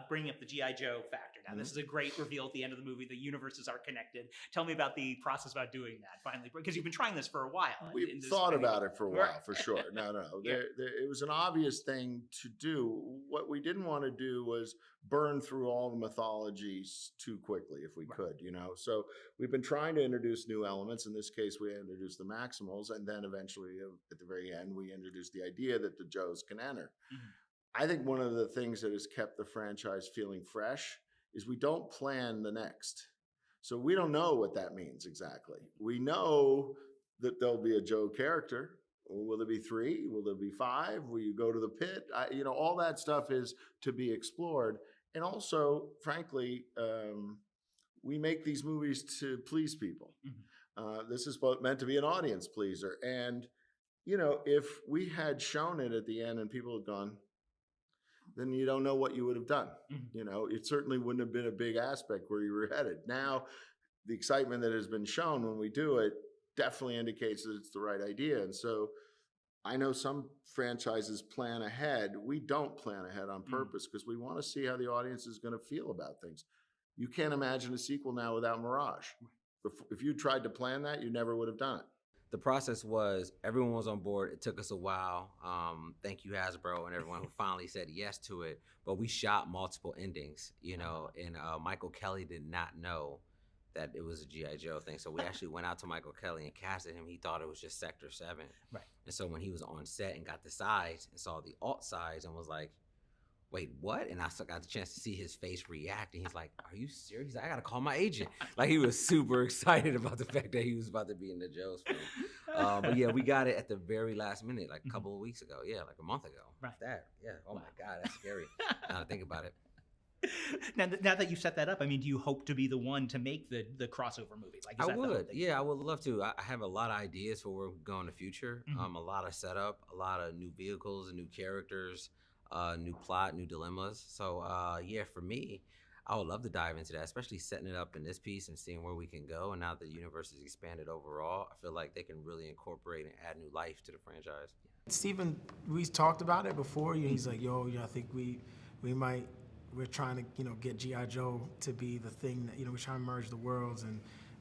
bringing up the G.I. Joe factor. Now, this is a great reveal at the end of the movie. The universes are connected. Tell me about the process about doing that, finally, because you've been trying this for a while. We've thought about it for a while, for sure. No. It was an obvious thing to do. What we didn't want to do was burn through all the mythologies too quickly, if we could, So we've been trying to introduce new elements. In this case, we introduced the Maximals, and then eventually, at the very end, we introduced the idea that the Joes can enter. I think one of the things that has kept the franchise feeling fresh is we don't plan the next. So we don't know what that means exactly. We know that there'll be a Joe character. Will there be 3? Will there be 5? Will you go to the pit? All that stuff is to be explored. And also, frankly, we make these movies to please people. This is meant to be an audience pleaser. And, if we had shown it at the end and people had gone, then you don't know what you would have done. It certainly wouldn't have been a big aspect where you were headed. Now, the excitement that has been shown when we do it definitely indicates that it's the right idea. And so I know some franchises plan ahead. We don't plan ahead on purpose because we want to see how the audience is going to feel about things. You can't imagine a sequel now without Mirage. If you tried to plan that, you never would have done it. The process was everyone was on board. It took us a while. Thank you, Hasbro, and everyone who finally said yes to it. But we shot multiple endings, and Michael Kelly did not know that it was a G.I. Joe thing. So we actually went out to Michael Kelly and casted him. He thought it was just Sector 7. Right. And so when he was on set and got the sides and saw the alt sides and was like, wait, what? And I still got the chance to see his face react. And he's like, are you serious? He's like, I got to call my agent. Like, he was super excited about the fact that he was about to be in the Joe's film. But yeah, we got it at the very last minute, like a couple of weeks ago. Yeah, like a month ago. Right. Oh my God, that's scary. Now to think about it. Now that you've set that up, do you hope to be the one to make the crossover movie? Like, I would. Yeah, I would love to. I have a lot of ideas for where we go in the future. A lot of setup, a lot of new vehicles and new characters. New plot, new dilemmas. So for me, I would love to dive into that, especially setting it up in this piece and seeing where we can go. And now that the universe is expanded overall, I feel like they can really incorporate and add new life to the franchise. Steven, we talked about it before. He's like, I think we're trying to, get G.I. Joe to be the thing that, we're trying to merge the worlds. And,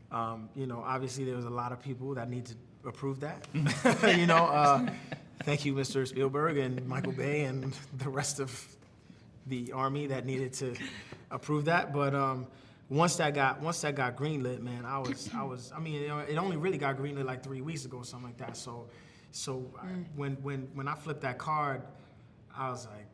obviously there was a lot of people that need to approve that, Thank you, Mr. Spielberg and Michael Bay and the rest of the army that needed to approve that. But once that got greenlit, man, it only really got greenlit like 3 weeks ago or something like that. So when I flipped that card, I was like,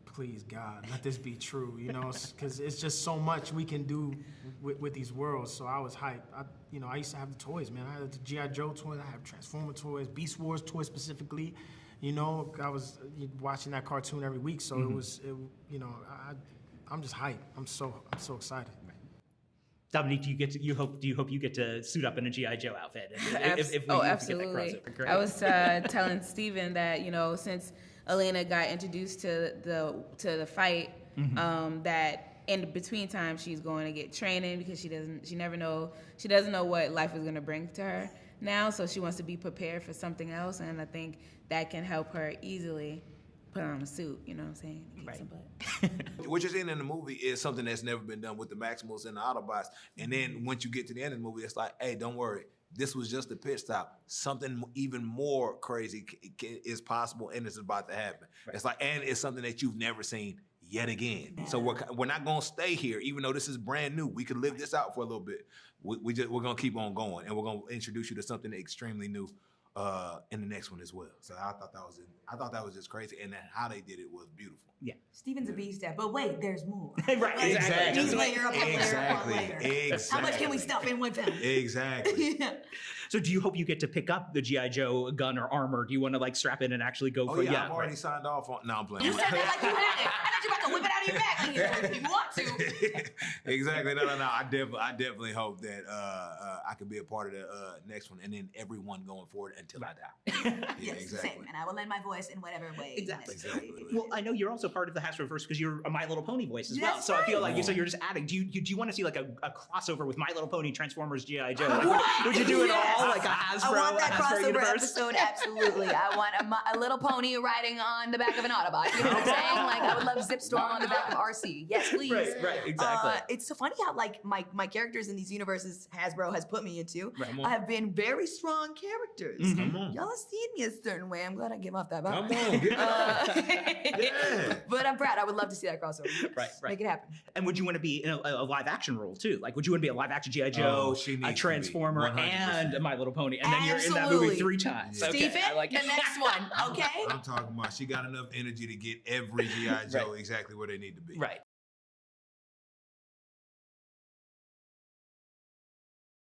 please God, let this be true, because it's just so much we can do with these worlds. So I was hyped. I used to have the toys, man. I had the G.I. Joe toys, I have Transformer toys, Beast Wars toys specifically. I was watching that cartoon every week, so I'm just hyped. I'm so excited. Dominique, do you hope you get to suit up in a G.I. Joe outfit? If we absolutely. Get that crossover. I was telling Steven that, since Elena got introduced to the fight, that in between time she's going to get training because she doesn't know what life is going to bring to her now, so she wants to be prepared for something else, and I think that can help her easily put on a suit, you know what I'm saying? Right. What you're seeing in the movie is something that's never been done with the Maximals and the Autobots. And then once you get to the end of the movie, it's like, hey, don't worry. This was just a pit stop. Something even more crazy is possible and it's about to happen. Right. It's like, and it's something that you've never seen yet again. So we're not gonna stay here, even though this is brand new. We could live this out for a little bit. We're gonna keep on going, and we're gonna introduce you to something extremely new in the next one as well. So I thought that was just crazy, and then how they did it was beautiful. Yeah, Steven's a beast at, but wait, there's more. Right, exactly. Each layer upon Exactly. layer. How much can we stuff in one film? Exactly. Yeah. So do you hope you get to pick up the G.I. Joe gun or armor? Do you want to strap in and actually go for it? Yeah, I've already signed off on. No, I'm playing. You said that like you had it. I thought you were about to whip it out of your back. If you want to. Exactly. No. I definitely hope that I can be a part of the next one, and then everyone going forward until I die. Yeah, Yes, exactly. same. And I will lend my voice in whatever way. Exactly. Exactly. Well, I know you're also part of the Hasbroverse because you're a My Little Pony voice as well. That's So I feel right. like you're just adding. Do you want to see like a crossover with My Little Pony, Transformers, G.I. Joe? Like, would you do it all like a Hasbro? I want that Hasbro crossover universe? episode, absolutely. I want a little pony riding on the back of an Autobot. You know what I'm saying? Like, I would love Zip Storm on the back of RC. Yes, please. Right, exactly. It's so funny how like my characters in these universes Hasbro has put me into Right. have been very strong characters. Mhm. Come on. Y'all have seen me a certain way. I'm glad I give off that Come vibe. on. Get Yeah. But I'm proud. I would love to see that crossover. Yes. Right. Make it happen. And would you want to be in a live action role too? Like, would you want to be a live action G.I. Joe, she needs a to be, Transformer, 100%. and a My Little Pony, and then you're in that Absolutely. movie 3 times? Okay, Steven, I like the it. next one. Okay. I'm talking about she got enough energy to get every G.I. Joe exactly where they need to be. Right.